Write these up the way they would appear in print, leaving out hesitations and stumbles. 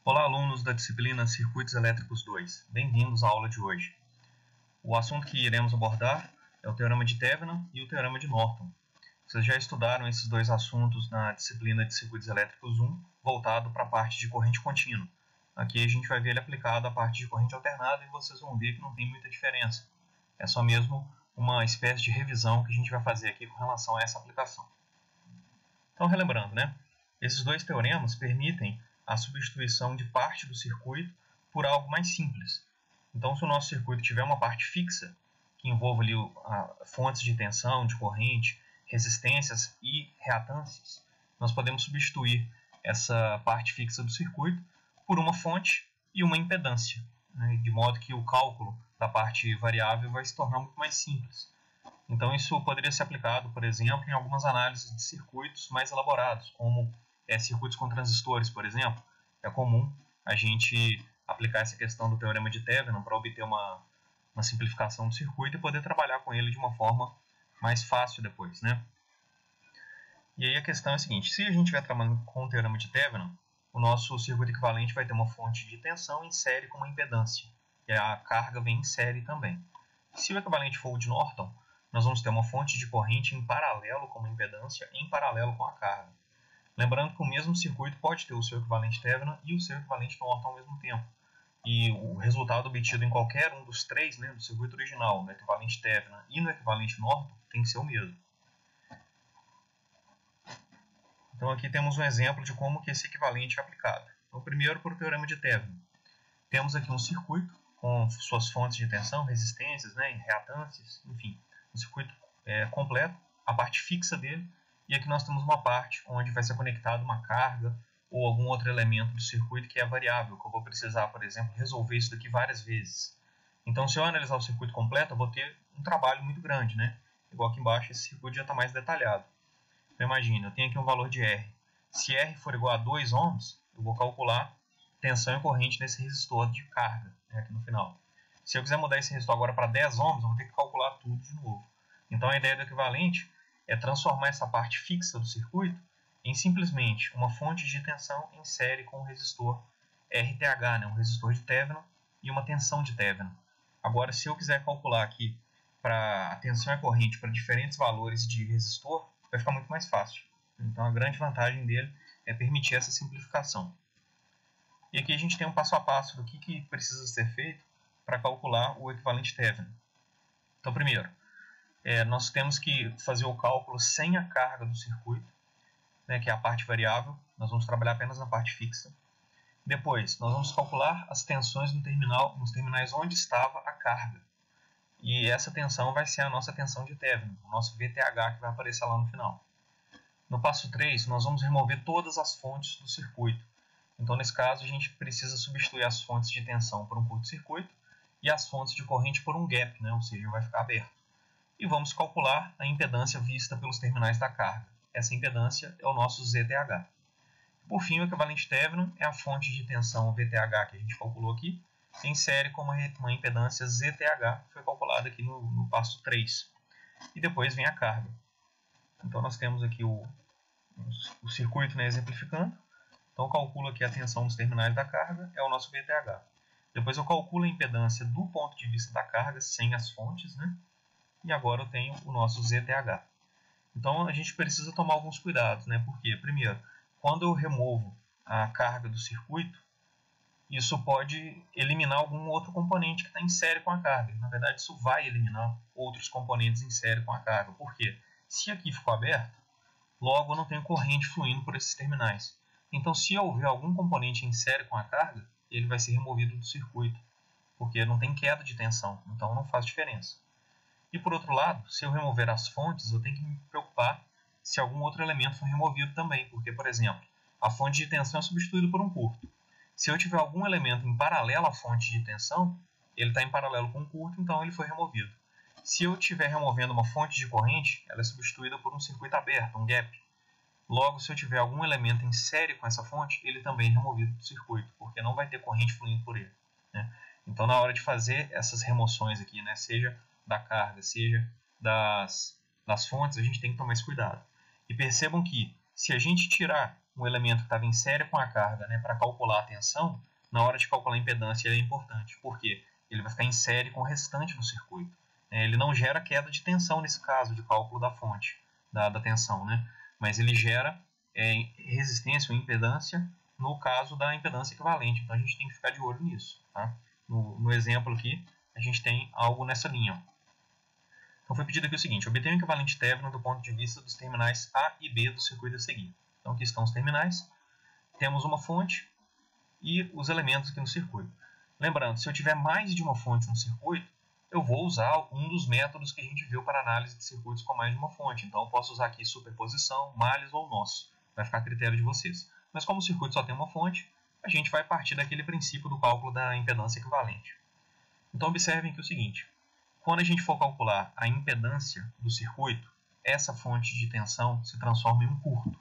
Olá, alunos da disciplina Circuitos Elétricos 2. Bem-vindos à aula de hoje. O assunto que iremos abordar é o Teorema de Thevenin e o Teorema de Norton. Vocês já estudaram esses dois assuntos na disciplina de Circuitos Elétricos 1, voltado para a parte de corrente contínua. Aqui a gente vai ver ele aplicado à parte de corrente alternada e vocês vão ver que não tem muita diferença. É só mesmo uma espécie de revisão que a gente vai fazer aqui com relação a essa aplicação. Então, relembrando, esses dois teoremas permitem a substituição de parte do circuito por algo mais simples. Então, se o nosso circuito tiver uma parte fixa, que envolva ali fontes de tensão, de corrente, resistências e reatâncias, nós podemos substituir essa parte fixa do circuito por uma fonte e uma impedância, de modo que o cálculo da parte variável vai se tornar muito mais simples. Então, isso poderia ser aplicado, por exemplo, em algumas análises de circuitos mais elaborados, como circuitos com transistores, por exemplo. É comum a gente aplicar essa questão do Teorema de Thevenin para obter uma simplificação do circuito e poder trabalhar com ele de uma forma mais fácil depois, E aí a questão é a seguinte: se a gente estiver trabalhando com o Teorema de Thevenin, o nosso circuito equivalente vai ter uma fonte de tensão em série com uma impedância, e a carga vem em série também. Se o equivalente for o de Norton, nós vamos ter uma fonte de corrente em paralelo com uma impedância em paralelo com a carga. Lembrando que o mesmo circuito pode ter o seu equivalente Thevenin e o seu equivalente Norton ao mesmo tempo. E o resultado obtido em qualquer um dos três, do circuito original, no equivalente Thevenin e no equivalente Norton, tem que ser o mesmo. Então aqui temos um exemplo de como que esse equivalente é aplicado. Então, primeiro, para o Teorema de Thevenin. Temos aqui um circuito com suas fontes de tensão, resistências, reatâncias, enfim, um circuito completo, a parte fixa dele, e aqui nós temos uma parte onde vai ser conectada uma carga ou algum outro elemento do circuito que é variável, que eu vou precisar, por exemplo, resolver isso daqui várias vezes. Então, se eu analisar o circuito completo, eu vou ter um trabalho muito grande, Igual aqui embaixo, esse circuito já está mais detalhado. Então, imagina, eu tenho aqui um valor de R. Se R for igual a 2 ohms, eu vou calcular tensão e corrente nesse resistor de carga, aqui no final. Se eu quiser mudar esse resistor agora para 10 ohms, eu vou ter que calcular tudo de novo. Então, a ideia do equivalente é transformar essa parte fixa do circuito em simplesmente uma fonte de tensão em série com o resistor RTH, um resistor de Thevenin e uma tensão de Thevenin. Agora, se eu quiser calcular aqui para a tensão e a corrente para diferentes valores de resistor, vai ficar muito mais fácil. Então, a grande vantagem dele é permitir essa simplificação. E aqui a gente tem um passo a passo do que precisa ser feito para calcular o equivalente Thevenin. Então, primeiro, nós temos que fazer o cálculo sem a carga do circuito, que é a parte variável. Nós vamos trabalhar apenas na parte fixa. Depois, nós vamos calcular as tensões no terminal, nos terminais onde estava a carga. E essa tensão vai ser a nossa tensão de Thevenin, o nosso VTH que vai aparecer lá no final. No passo 3, nós vamos remover todas as fontes do circuito. Então, nesse caso, a gente precisa substituir as fontes de tensão por um curto-circuito e as fontes de corrente por um gap, ou seja, vai ficar aberto. E vamos calcular a impedância vista pelos terminais da carga. Essa impedância é o nosso ZTH. Por fim, o equivalente Thevenin é a fonte de tensão VTH que a gente calculou aqui, em série com uma impedância ZTH, que foi calculada aqui no passo 3. E depois vem a carga. Então, nós temos aqui o circuito exemplificando. Então, eu calculo aqui a tensão dos terminais da carga, é o nosso VTH. Depois eu calculo a impedância do ponto de vista da carga, sem as fontes, E agora eu tenho o nosso ZTH. Então, a gente precisa tomar alguns cuidados, Porque, primeiro, quando eu removo a carga do circuito, isso pode eliminar algum outro componente que está em série com a carga. Na verdade, isso vai eliminar outros componentes em série com a carga. Por quê? Se aqui ficou aberto, logo eu não tenho corrente fluindo por esses terminais. Então, se houver algum componente em série com a carga, ele vai ser removido do circuito, porque não tem queda de tensão, então não faz diferença. E por outro lado, se eu remover as fontes, eu tenho que me preocupar se algum outro elemento for removido também, porque, por exemplo, a fonte de tensão é substituída por um curto. Se eu tiver algum elemento em paralelo à fonte de tensão, ele está em paralelo com o curto, então ele foi removido. Se eu estiver removendo uma fonte de corrente, ela é substituída por um circuito aberto, um gap. Logo, se eu tiver algum elemento em série com essa fonte, ele também é removido do circuito, porque não vai ter corrente fluindo por ele. Então, na hora de fazer essas remoções aqui, seja da carga, seja das fontes, a gente tem que tomar esse cuidado. E percebam que, se a gente tirar um elemento que estava em série com a carga, né, para calcular a tensão, na hora de calcular a impedância ele é importante. Por quê? Ele vai ficar em série com o restante do circuito. Ele não gera queda de tensão nesse caso de cálculo da fonte, da tensão, né? Mas ele gera resistência ou impedância no caso da impedância equivalente. Então a gente tem que ficar de olho nisso. Tá? No exemplo aqui, a gente tem algo nessa linha. Então foi pedido aqui o seguinte: obtenha o equivalente término do ponto de vista dos terminais A e B do circuito a seguir. Então aqui estão os terminais, temos uma fonte e os elementos aqui no circuito. Lembrando, se eu tiver mais de uma fonte no circuito, eu vou usar um dos métodos que a gente viu para análise de circuitos com mais de uma fonte. Então eu posso usar aqui superposição, Malles ou Nosso. Vai ficar a critério de vocês. Mas como o circuito só tem uma fonte, a gente vai partir daquele princípio do cálculo da impedância equivalente. Então observem que é o seguinte: quando a gente for calcular a impedância do circuito, essa fonte de tensão se transforma em um curto.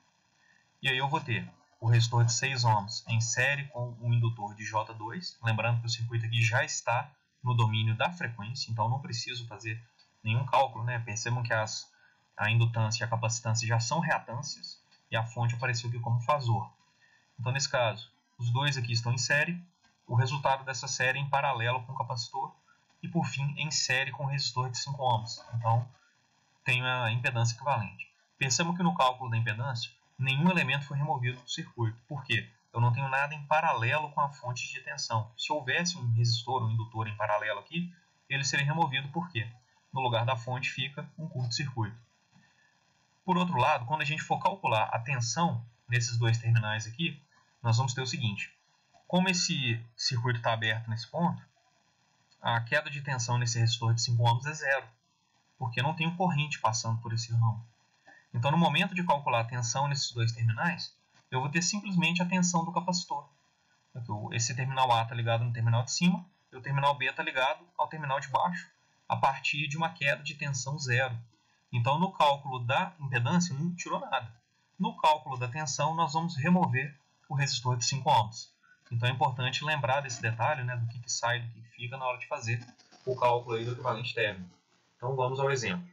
E aí eu vou ter o resistor de 6 ohms em série com o indutor de J2. Lembrando que o circuito aqui já está no domínio da frequência, então não preciso fazer nenhum cálculo, né? Percebam que a indutância e a capacitância já são reatâncias e a fonte apareceu aqui como fasor. Então, nesse caso, os dois aqui estão em série, o resultado dessa série em paralelo com o capacitor e, por fim, em série com o resistor de 5 ohms. Então, tenho a impedância equivalente. Percebam que no cálculo da impedância, nenhum elemento foi removido do circuito. Por quê? Eu não tenho nada em paralelo com a fonte de tensão. Se houvesse um resistor, um indutor em paralelo aqui, ele seria removido. Por quê? No lugar da fonte fica um curto-circuito. Por outro lado, quando a gente for calcular a tensão nesses dois terminais aqui, nós vamos ter o seguinte: como esse circuito está aberto nesse ponto, a queda de tensão nesse resistor de 5 ohms é zero, porque não tem corrente passando por esse ramo. Então, no momento de calcular a tensão nesses dois terminais, eu vou ter simplesmente a tensão do capacitor. Esse terminal A está ligado no terminal de cima, e o terminal B está ligado ao terminal de baixo, a partir de uma queda de tensão zero. Então, no cálculo da impedância, não tirou nada. No cálculo da tensão, nós vamos remover o resistor de 5 ohms. Então, é importante lembrar desse detalhe, né, do que sai, do que fica na hora de fazer o cálculo aí do equivalente término. Então, vamos ao exemplo.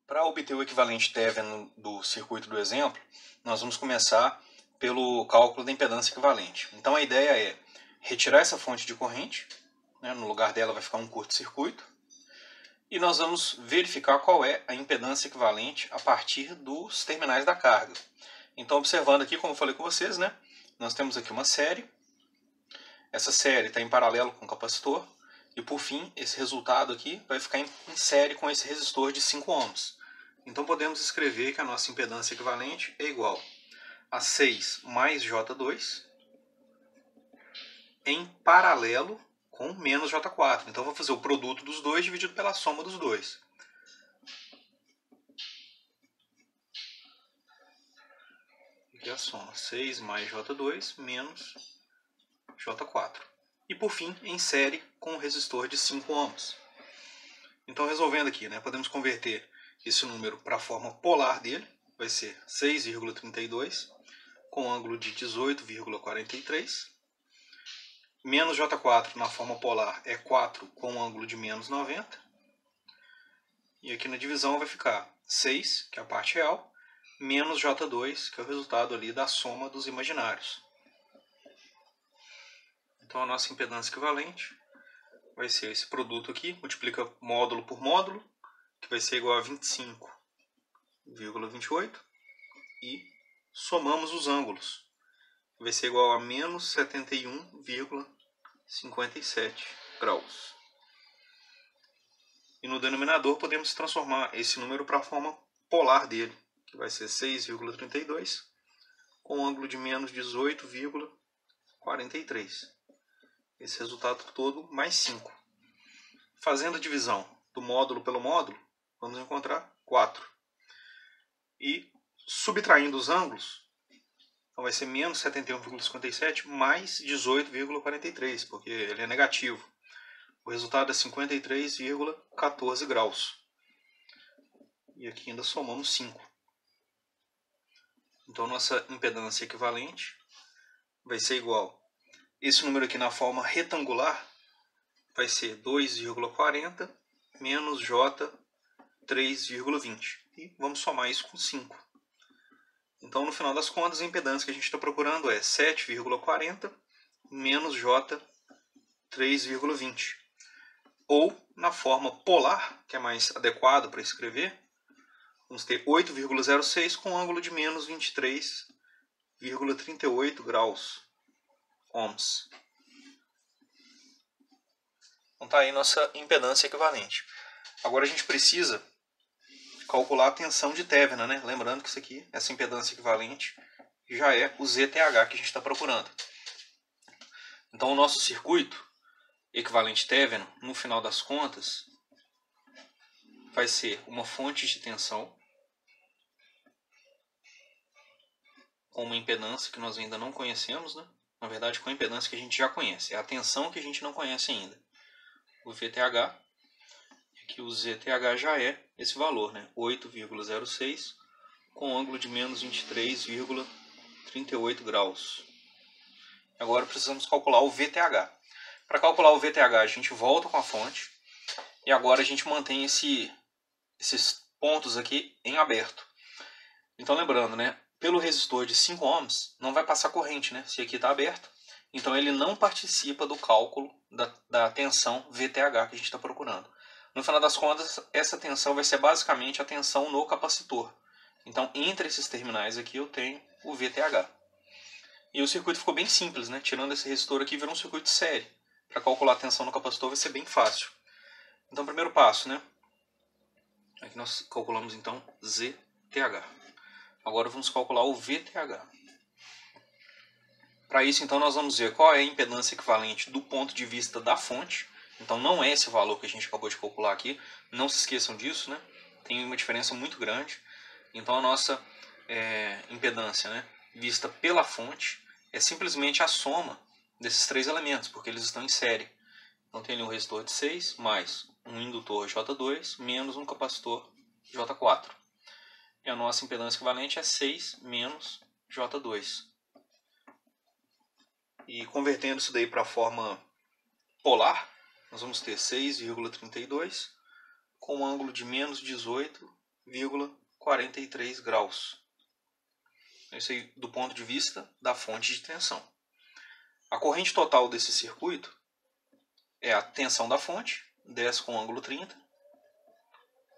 Para obter o equivalente término do circuito do exemplo, nós vamos começar pelo cálculo da impedância equivalente. Então, a ideia é retirar essa fonte de corrente, né, no lugar dela vai ficar um curto-circuito, e nós vamos verificar qual é a impedância equivalente a partir dos terminais da carga. Então, observando aqui, como eu falei com vocês, né, nós temos aqui uma série. Essa série está em paralelo com o capacitor. E, por fim, esse resultado aqui vai ficar em série com esse resistor de 5 ohms. Então, podemos escrever que a nossa impedância equivalente é igual a 6 mais J2 em paralelo com menos J4. Então, vou fazer o produto dos dois dividido pela soma dos dois. Aqui é a soma 6 mais J2 menos J4. E, por fim, em série com o resistor de 5 ohms. Então, resolvendo aqui, né, podemos converter esse número para a forma polar dele. Vai ser 6,32 com ângulo de 18,43. Menos J4 na forma polar é 4 com ângulo de menos 90. E aqui na divisão vai ficar 6, que é a parte real, menos J2, que é o resultado ali da soma dos imaginários. Então a nossa impedância equivalente vai ser esse produto aqui, multiplica módulo por módulo, que vai ser igual a 25,28, e somamos os ângulos, que vai ser igual a menos 71,57 graus. E no denominador podemos transformar esse número para a forma polar dele, que vai ser 6,32, com ângulo de menos 18,43. Esse resultado todo mais 5. Fazendo a divisão do módulo pelo módulo, vamos encontrar 4. E subtraindo os ângulos, então vai ser menos 71,57 mais 18,43, porque ele é negativo. O resultado é 53,14 graus. E aqui ainda somamos 5. Então nossa impedância equivalente vai ser igual. Esse número aqui na forma retangular vai ser 2,40 menos J 3,20. E vamos somar isso com 5. Então, no final das contas, a impedância que a gente está procurando é 7,40 menos J 3,20. Ou, na forma polar, que é mais adequado para escrever, vamos ter 8,06 com ângulo de menos 23,38 graus ohms. Então tá aí nossa impedância equivalente. Agora a gente precisa calcular a tensão de Thevenin, né? Lembrando que isso aqui, essa impedância equivalente, já é o ZTH que a gente está procurando. Então o nosso circuito equivalente Thevenin, no final das contas, vai ser uma fonte de tensão com uma impedância que nós ainda não conhecemos, né? Na verdade, com a impedância que a gente já conhece. É a tensão que a gente não conhece ainda. O VTH, que o ZTH já é esse valor, né? 8,06 com ângulo de menos 23,38 graus. Agora precisamos calcular o VTH. Para calcular o VTH, a gente volta com a fonte e agora a gente mantém esses pontos aqui em aberto. Então lembrando, né? Pelo resistor de 5 ohms não vai passar corrente, né? Se aqui está aberto. Então ele não participa do cálculo da tensão VTH que a gente está procurando. No final das contas, essa tensão vai ser basicamente a tensão no capacitor. Então entre esses terminais aqui eu tenho o VTH. E o circuito ficou bem simples, né? Tirando esse resistor aqui, virou um circuito de série. Para calcular a tensão no capacitor vai ser bem fácil. Então primeiro passo, né? Aqui nós calculamos então ZTH. Agora vamos calcular o VTH. Para isso, então, nós vamos ver qual é a impedância equivalente do ponto de vista da fonte. Então, não é esse valor que a gente acabou de calcular aqui. Não se esqueçam disso, né? Tem uma diferença muito grande. Então, a nossa impedância, né, vista pela fonte é simplesmente a soma desses três elementos, porque eles estão em série. Então, tem ali um resistor de 6 mais um indutor J2 menos um capacitor J4. E a nossa impedância equivalente é 6 menos J2. E convertendo isso daí para a forma polar, nós vamos ter 6,32 com um ângulo de menos 18,43 graus. Isso aí do ponto de vista da fonte de tensão. A corrente total desse circuito é a tensão da fonte, 10 com ângulo 30,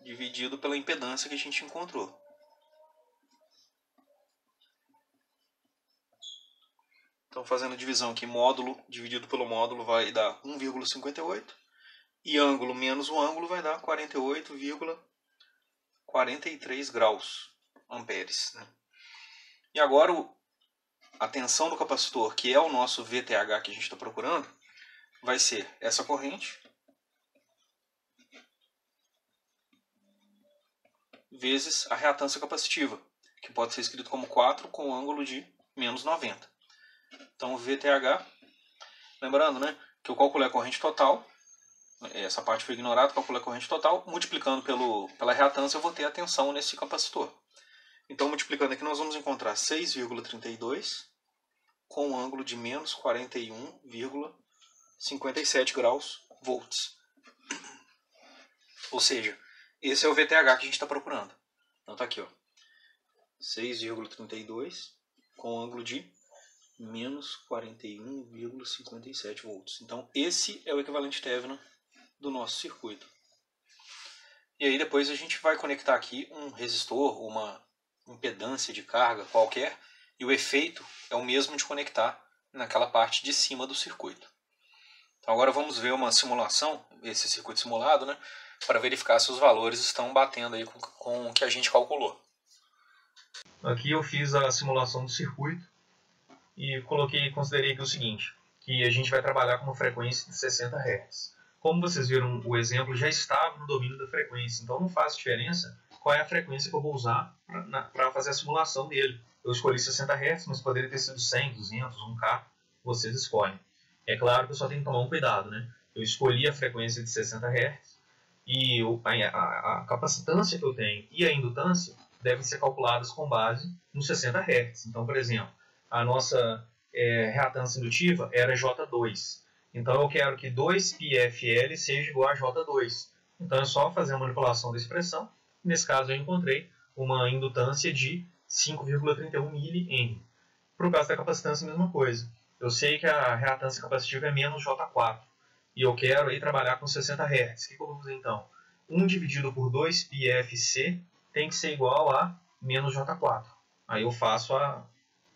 dividido pela impedância que a gente encontrou. Então, fazendo a divisão aqui, módulo dividido pelo módulo vai dar 1,58. E ângulo menos o ângulo vai dar 48,43 graus amperes. Né? E agora, a tensão do capacitor, que é o nosso VTH que a gente está procurando, vai ser essa corrente vezes a reatância capacitiva, que pode ser escrito como 4 com ângulo de menos 90. Então, o VTH, lembrando, né, que eu calculei a corrente total, essa parte foi ignorada, calculei a corrente total, multiplicando pela reatância eu vou ter a tensão nesse capacitor. Então, multiplicando aqui, nós vamos encontrar 6,32 com um ângulo de menos 41,57 graus volts. Ou seja, esse é o VTH que a gente está procurando. Então, está aqui, ó, 6,32 com um ângulo de menos 41,57 volts. Então, esse é o equivalente Thevenin do nosso circuito. E aí depois a gente vai conectar aqui um resistor, uma impedância de carga qualquer, e o efeito é o mesmo de conectar naquela parte de cima do circuito. Então agora vamos ver uma simulação, esse circuito simulado, né, para verificar se os valores estão batendo aí com o que a gente calculou. Aqui eu fiz a simulação do circuito e considerei aqui o seguinte, que a gente vai trabalhar com uma frequência de 60 Hz. Como vocês viram, o exemplo já estava no domínio da frequência, então não faz diferença qual é a frequência que eu vou usar para fazer a simulação dele. Eu escolhi 60 Hz, mas poderia ter sido 100, 200, 1K, vocês escolhem. É claro que eu só tenho que tomar um cuidado, né? Eu escolhi a frequência de 60 Hz e a capacitância que eu tenho e a indutância devem ser calculadas com base nos 60 Hz. Então, por exemplo, a nossa reatância indutiva era J2. Então eu quero que 2πfL seja igual a J2. Então é só fazer a manipulação da expressão. Nesse caso eu encontrei uma indutância de 5,31 mH. Para o caso da capacitância, a mesma coisa. Eu sei que a reatância capacitiva é menos J4 e eu quero aí trabalhar com 60 Hz. O que eu vou fazer então? 1 dividido por 2πfc tem que ser igual a menos J4. Aí eu faço a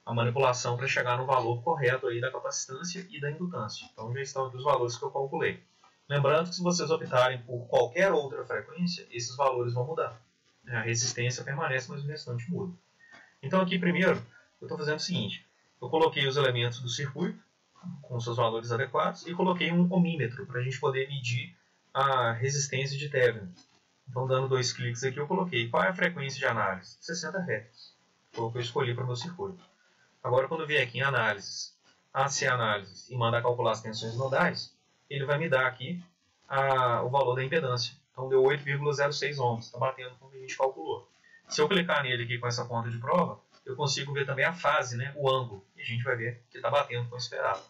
manipulação para chegar no valor correto aí da capacitância e da indutância. Então já estão aqui os valores que eu calculei. Lembrando que se vocês optarem por qualquer outra frequência, esses valores vão mudar. A resistência permanece, mas o restante muda. Então aqui primeiro, eu estou fazendo o seguinte. Eu coloquei os elementos do circuito com seus valores adequados e coloquei um ohmímetro para a gente poder medir a resistência de Thevenin. Então dando 2 cliques aqui eu coloquei qual é a frequência de análise? 60 Hz. Foi o que eu escolhi para o meu circuito. Agora quando eu vier aqui em análises, AC análises e mandar calcular as tensões nodais, ele vai me dar aqui o valor da impedância. Então deu 8,06 ohms, está batendo com o que a gente calculou. Se eu clicar nele aqui com essa ponta de prova, eu consigo ver também a fase, né, o ângulo, e a gente vai ver que está batendo com o esperado.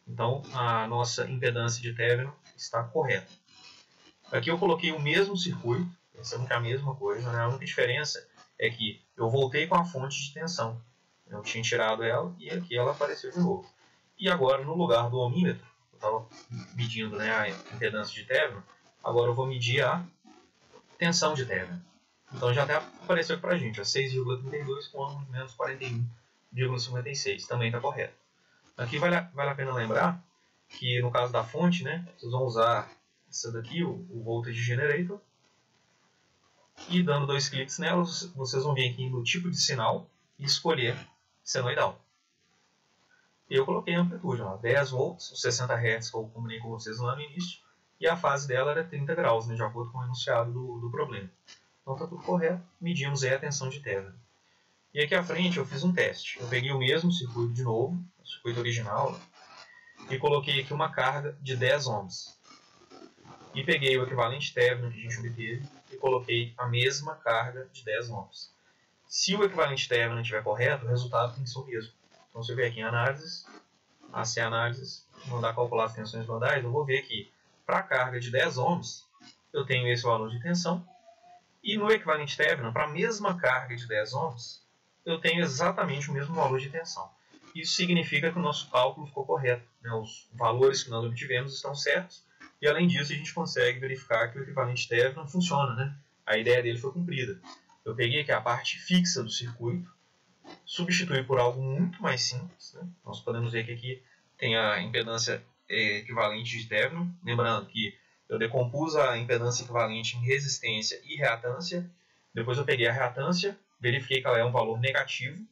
Então a nossa impedância de Thevenin está correta. Aqui eu coloquei o mesmo circuito, pensando que é a mesma coisa, né? A única diferença é que eu voltei com a fonte de tensão. Eu tinha tirado ela e aqui ela apareceu de novo. E agora no lugar do ohmímetro, eu estava medindo, né, a impedância de Thevenin, agora eu vou medir a tensão de Thevenin. Então já até apareceu aqui para a gente, 6,32 com ângulo de menos 41,56, também está correto. Aqui vale a pena lembrar que no caso da fonte, né, vocês vão usar essa daqui, o Voltage Generator, e dando 2 cliques nela, vocês vão vir aqui no tipo de sinal e escolher senoidal. E eu coloquei a amplitude, ó, 10 volts, os 60 Hz que eu combinei com vocês lá no início, e a fase dela era 30 graus, né, de acordo com o enunciado do problema. Então está tudo correto, medimos aí a tensão de Thevenin. E aqui à frente eu fiz um teste. Eu peguei o mesmo circuito de novo, o circuito original, e coloquei aqui uma carga de 10 ohms. E peguei o equivalente Thevenin que a gente obteve e coloquei a mesma carga de 10 ohms. Se o equivalente Thevenin estiver correto, o resultado tem que ser o mesmo. Então se eu vier aqui em análises, AC análises, mandar calcular as tensões nodais, eu vou ver que para a carga de 10 ohms eu tenho esse valor de tensão. E no equivalente Thevenin, para a mesma carga de 10 ohms, eu tenho exatamente o mesmo valor de tensão. Isso significa que o nosso cálculo ficou correto, né? Os valores que nós obtivemos estão certos. E além disso, a gente consegue verificar que o equivalente Thevenin funciona, né? A ideia dele foi cumprida. Eu peguei aqui a parte fixa do circuito, substituí por algo muito mais simples, né? Nós podemos ver que aqui tem a impedância equivalente de Thevenin. Lembrando que eu decompus a impedância equivalente em resistência e reatância. Depois eu peguei a reatância, verifiquei que ela é um valor negativo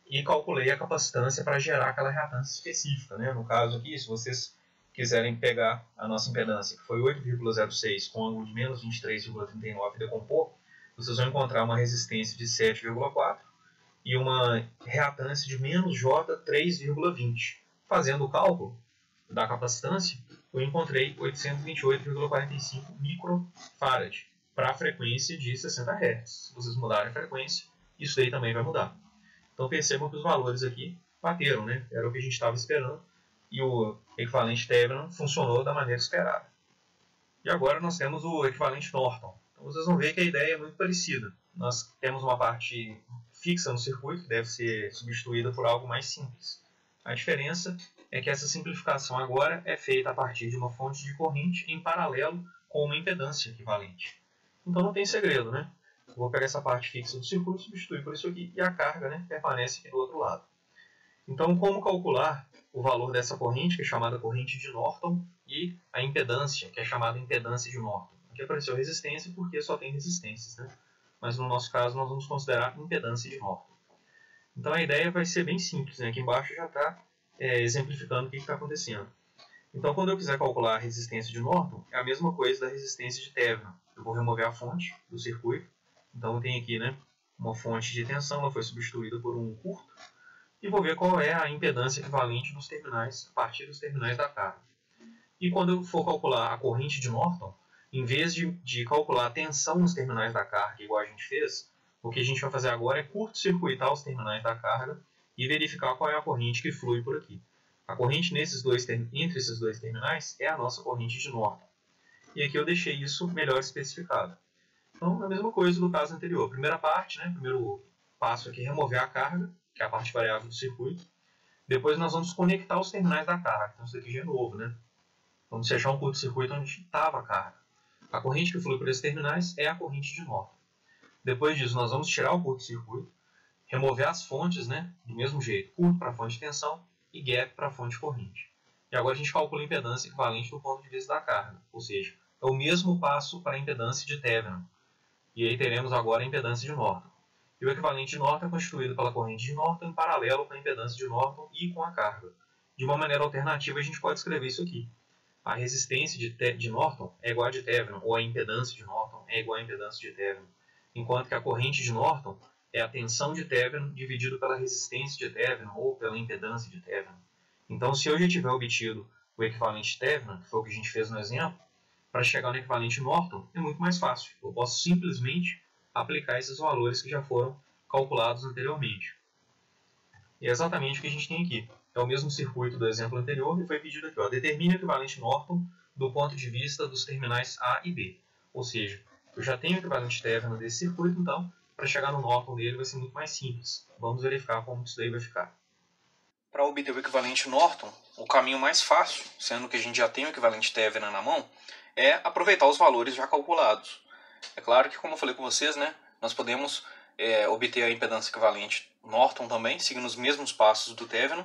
e calculei a capacitância para gerar aquela reatância específica, né? No caso aqui, se vocês quiserem pegar a nossa impedância, que foi 8,06 com ângulo de menos 23,39 e decompor, vocês vão encontrar uma resistência de 7,4 e uma reatância de menos J3,20. Fazendo o cálculo da capacitância, eu encontrei 828,45 microfarad para a frequência de 60 Hz. Se vocês mudarem a frequência, isso daí também vai mudar. Então percebam que os valores aqui bateram, né? Era o que a gente estava esperando e o equivalente Thevenin funcionou da maneira esperada. E agora nós temos o equivalente Norton. Então vocês vão ver que a ideia é muito parecida. Nós temos uma parte fixa no circuito que deve ser substituída por algo mais simples. A diferença é que essa simplificação agora é feita a partir de uma fonte de corrente em paralelo com uma impedância equivalente. Então não tem segredo, né? Eu vou pegar essa parte fixa do circuito, substituir por isso aqui e a carga, né, permanece aqui do outro lado. Então como calcular o valor dessa corrente, que é chamada corrente de Norton, e a impedância, que é chamada impedância de Norton? Aqui apareceu resistência porque só tem resistências, né? Mas no nosso caso nós vamos considerar impedância de Norton. Então a ideia vai ser bem simples, né? Aqui embaixo já está exemplificando o que está acontecendo. Então quando eu quiser calcular a resistência de Norton, é a mesma coisa da resistência de Thevenin. Eu vou remover a fonte do circuito. Então eu tenho aqui, né, uma fonte de tensão, ela foi substituída por um curto. E vou ver qual é a impedância equivalente dos terminais, a partir dos terminais da carga. E quando eu for calcular a corrente de Norton, em vez de calcular a tensão nos terminais da carga, igual a gente fez, o que a gente vai fazer agora é curto-circuitar os terminais da carga e verificar qual é a corrente que flui por aqui. A corrente entre esses dois terminais é a nossa corrente de Norton. E aqui eu deixei isso melhor especificado. Então, a mesma coisa do caso anterior. Primeira parte, né, primeiro passo aqui remover a carga, que é a parte variável do circuito. Depois nós vamos conectar os terminais da carga. Então isso aqui já é novo, né? Vamos fechar um curto-circuito onde estava a carga. A corrente que flui por esses terminais é a corrente de Norton. Depois disso, nós vamos tirar o curto-circuito, remover as fontes, né? Do mesmo jeito, curto para a fonte de tensão e gap para a fonte de corrente. E agora a gente calcula a impedância equivalente do ponto de vista da carga, ou seja, é o mesmo passo para a impedância de Thevenin. E aí teremos agora a impedância de Norton. E o equivalente de Norton é constituído pela corrente de Norton em paralelo com a impedância de Norton e com a carga. De uma maneira alternativa, a gente pode escrever isso aqui. A resistência de Norton é igual a de Thevenin, ou a impedância de Norton é igual à impedância de Thevenin. Enquanto que a corrente de Norton é a tensão de Thevenin dividido pela resistência de Thevenin, ou pela impedância de Thevenin. Então, se eu já tiver obtido o equivalente de Thevenin, que foi o que a gente fez no exemplo, para chegar no equivalente Norton é muito mais fácil. Eu posso simplesmente aplicar esses valores que já foram calculados anteriormente. E é exatamente o que a gente tem aqui. É o mesmo circuito do exemplo anterior e foi pedido aqui. Ó, determine o equivalente Norton do ponto de vista dos terminais A e B. Ou seja, eu já tenho o equivalente Thevenin desse circuito, então, para chegar no Norton dele vai ser muito mais simples. Vamos verificar como isso daí vai ficar. Para obter o equivalente Norton, o caminho mais fácil, sendo que a gente já tem o equivalente Thevenin na mão, é aproveitar os valores já calculados. É claro que, como eu falei com vocês, né, nós podemos obter a impedância equivalente Norton também, seguindo os mesmos passos do Thevenin,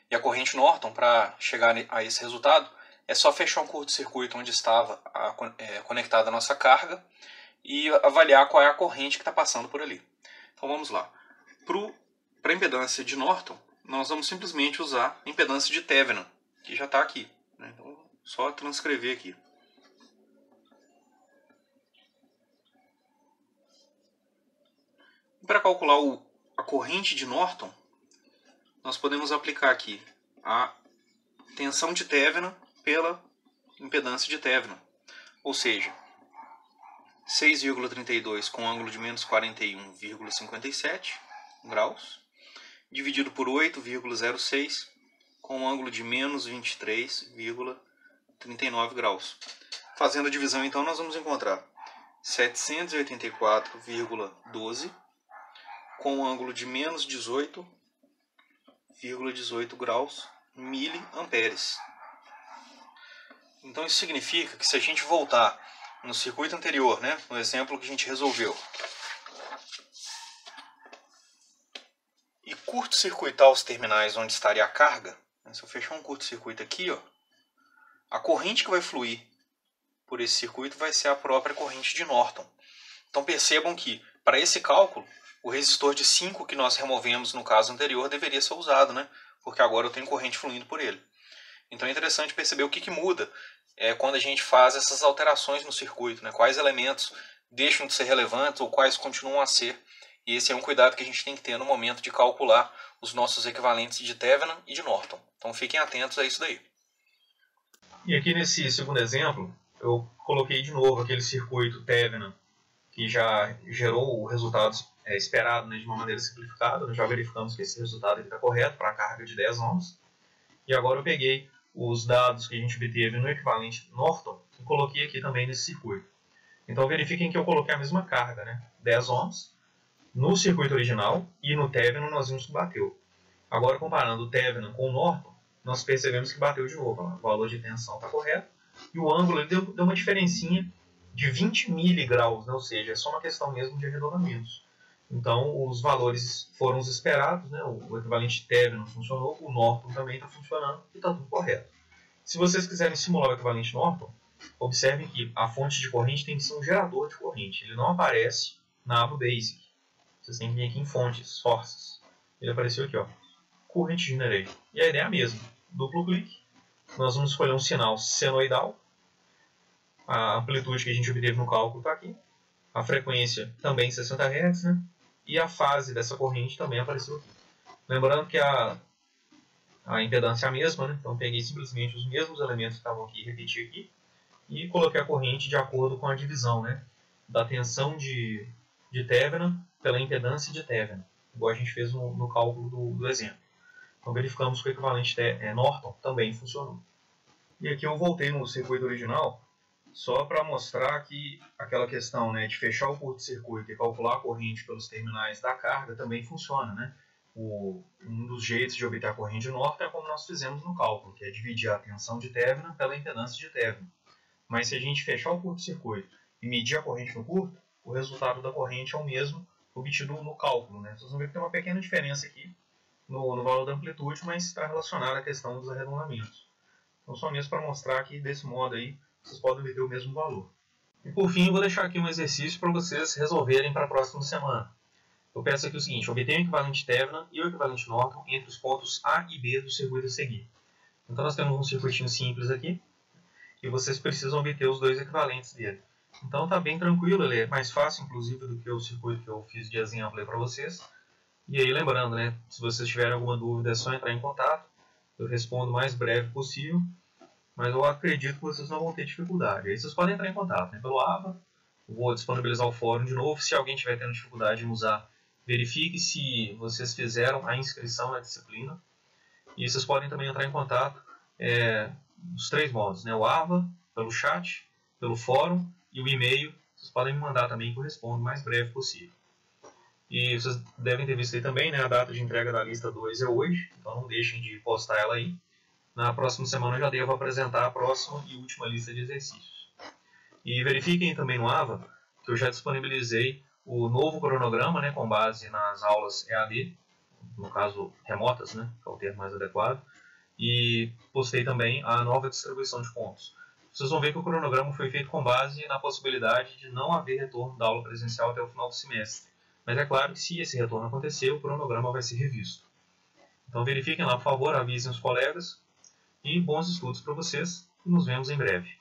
e a corrente Norton, para chegar a esse resultado, é só fechar um curto-circuito onde estava conectada a nossa carga e avaliar qual é a corrente que está passando por ali. Então vamos lá. Para a impedância de Norton, nós vamos simplesmente usar a impedância de Thevenin, que já está aqui. Né? Então, só transcrever aqui. Para calcular a corrente de Norton, nós podemos aplicar aqui a tensão de Thevenin pela impedância de Thevenin. Ou seja, 6,32 com ângulo de menos 41,57 graus, dividido por 8,06 com ângulo de menos 23,39 graus. Fazendo a divisão, então, nós vamos encontrar 784,12 com ângulo de menos 18,18 graus miliamperes. Então isso significa que se a gente voltar no circuito anterior, né, no exemplo que a gente resolveu, e curto-circuitar os terminais onde estaria a carga, né, se eu fechar um curto-circuito aqui, ó, a corrente que vai fluir por esse circuito vai ser a própria corrente de Norton. Então percebam que, para esse cálculo, o resistor de 5 que nós removemos no caso anterior deveria ser usado, né? Porque agora eu tenho corrente fluindo por ele. Então é interessante perceber o que muda quando a gente faz essas alterações no circuito, né? Quais elementos deixam de ser relevantes ou quais continuam a ser. E esse é um cuidado que a gente tem que ter no momento de calcular os nossos equivalentes de Thevenin e de Norton. Então fiquem atentos a isso daí. E aqui nesse segundo exemplo, eu coloquei de novo aquele circuito Thevenin que já gerou o resultado esperado, né, de uma maneira simplificada. Nós já verificamos que esse resultado está correto para a carga de 10 ohms. E agora eu peguei os dados que a gente obteve no equivalente Norton e coloquei aqui também nesse circuito. Então verifiquem que eu coloquei a mesma carga, né, 10 ohms, no circuito original e no Thevenin nós vimos que bateu. Agora comparando o Thevenin com o Norton, nós percebemos que bateu de novo. O valor de tensão está correto e o ângulo deu uma diferencinha de 20 miligraus, né? Ou seja, é só uma questão mesmo de arredondamentos. Então, os valores foram os esperados, né? O equivalente Thevenin funcionou, o Norton também está funcionando e está tudo correto. Se vocês quiserem simular o equivalente Norton, observem que a fonte de corrente tem que ser um gerador de corrente. Ele não aparece na aba Basic. Vocês têm que vir aqui em Fontes, Sources. Ele apareceu aqui, ó, Current Generator. E a ideia é a mesma. Duplo clique. Nós vamos escolher um sinal senoidal. A amplitude que a gente obteve no cálculo está aqui. A frequência também 60 Hz, né? E a fase dessa corrente também apareceu aqui. Lembrando que a impedância é a mesma, né? Então peguei simplesmente os mesmos elementos que estavam aqui, repeti aqui, e coloquei a corrente de acordo com a divisão, né, da tensão de Thevenin pela impedância de Thevenin, igual a gente fez no cálculo do exemplo. Então verificamos que o equivalente Norton também funcionou. E aqui eu voltei no circuito original só para mostrar que aquela questão, né, de fechar o curto-circuito e calcular a corrente pelos terminais da carga também funciona, né? Um dos jeitos de obter a corrente de Norton é como nós fizemos no cálculo, que é dividir a tensão de Thevenin pela impedância de Thevenin. Mas se a gente fechar o curto-circuito e medir a corrente no curto, o resultado da corrente é o mesmo obtido no cálculo, né? Vocês vão ver que tem uma pequena diferença aqui no valor da amplitude, mas está relacionada à questão dos arredondamentos. Então, só mesmo para mostrar que desse modo aí vocês podem obter o mesmo valor. E por fim, eu vou deixar aqui um exercício para vocês resolverem para a próxima semana. Eu peço aqui o seguinte: obtenha o equivalente Thevenin e o equivalente Norton entre os pontos A e B do circuito a seguir. Então nós temos um circuitinho simples aqui e vocês precisam obter os dois equivalentes dele. Então está bem tranquilo, ele é mais fácil inclusive do que o circuito que eu fiz de exemplo para vocês. E aí lembrando, né, se vocês tiverem alguma dúvida é só entrar em contato, eu respondo o mais breve possível, mas eu acredito que vocês não vão ter dificuldade. Aí vocês podem entrar em contato, né, pelo AVA, eu vou disponibilizar o fórum de novo, se alguém estiver tendo dificuldade em usar, verifique se vocês fizeram a inscrição na disciplina. E vocês podem também entrar em contato dos três modos, né? O AVA, pelo chat, pelo fórum e o e-mail. Vocês podem me mandar também que eu respondo o mais breve possível. E vocês devem ter visto aí também, né? A data de entrega da lista 2 é hoje, então não deixem de postar ela aí. Na próxima semana eu já devo apresentar a próxima e última lista de exercícios. E verifiquem também no AVA que eu já disponibilizei o novo cronograma, né, com base nas aulas EAD, no caso remotas, né, que é o termo mais adequado, e postei também a nova distribuição de pontos. Vocês vão ver que o cronograma foi feito com base na possibilidade de não haver retorno da aula presencial até o final do semestre. Mas é claro que se esse retorno acontecer, o cronograma vai ser revisto. Então verifiquem lá, por favor, avisem os colegas e bons estudos para vocês e nos vemos em breve.